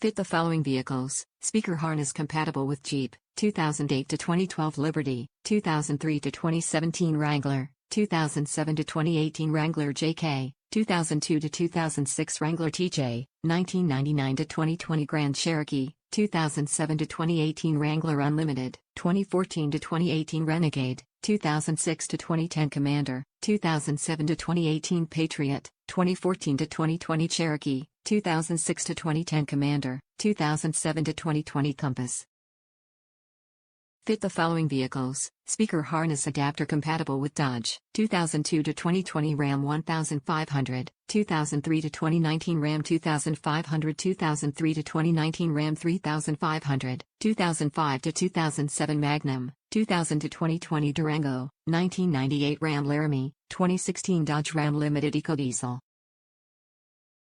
Fit the following vehicles: speaker harness compatible with Jeep, 2008 to 2012 Liberty, 2003 to 2017 Wrangler, 2007 to 2018 Wrangler JK, 2002 to 2006 Wrangler TJ, 1999 to 2020 Grand Cherokee, 2007 to 2018 Wrangler Unlimited, 2014 to 2018 Renegade, 2006 to 2010 Commander, 2007 to 2018 Patriot, 2014 to 2020 Cherokee, 2006 to 2010 Commander, 2007 to 2020 Compass. Fit the following vehicles: speaker harness adapter compatible with Dodge, 2002 to 2020 Ram 1500, 2003 to 2019 Ram 2500, 2003 to 2019 Ram 3500, 2005 to 2007 Magnum, 2000 to 2020 Durango, 1998 Ram Laramie, 2016 Dodge Ram Limited Ecodiesel.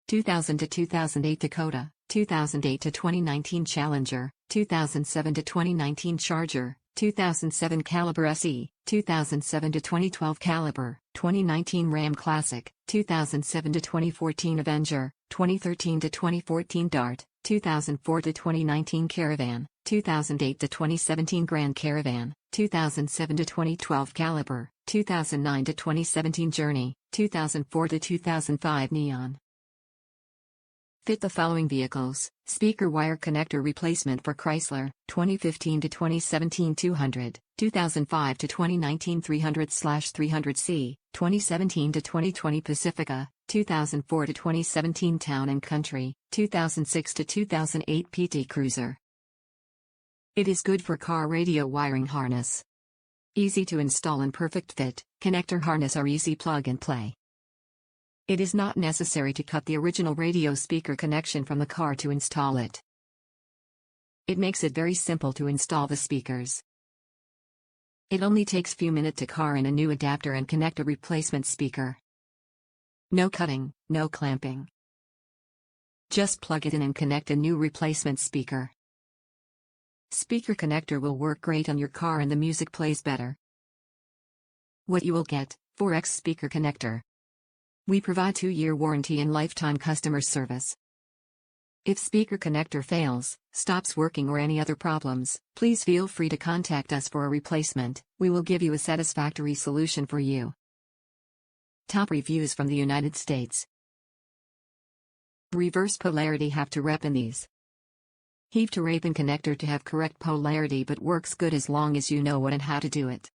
2000 to 2008 Dakota, 2008 to 2019 Challenger, 2007 to 2019 Charger, 2007 Caliber SE, 2007 to 2012 Caliber, 2019 Ram Classic, 2007 to 2014 Avenger, 2013 to 2014 Dart, 2004 to 2019 Caravan, 2008 to 2017 Grand Caravan, 2007 to 2012 Caliber, 2009 to 2017 Journey, 2004 to 2005 Neon. Fit the following vehicles: speaker wire connector replacement for Chrysler, 2015 to 2017 200, 2005 to 2019 300/300C, 2017 to 2020 Pacifica, 2004 to 2017 Town and Country, 2006 to 2008 PT Cruiser. It is good for car radio wiring harness. Easy to install and perfect fit, connector harness are easy plug and play. It is not necessary to cut the original radio speaker connection from the car to install it. It makes it very simple to install the speakers. It only takes few minutes to car in a new adapter and connect a replacement speaker. No cutting, no clamping. Just plug it in and connect a new replacement speaker. Speaker connector will work great on your car and the music plays better. What you will get: 4X speaker connector. We provide 2-year warranty and lifetime customer service. If speaker connector fails, stops working or any other problems, please feel free to contact us for a replacement. We will give you a satisfactory solution for you. Top reviews from the United States. Reverse polarity have to rep in these. Heave to rape in connector to have correct polarity but works good as long as you know what and how to do it.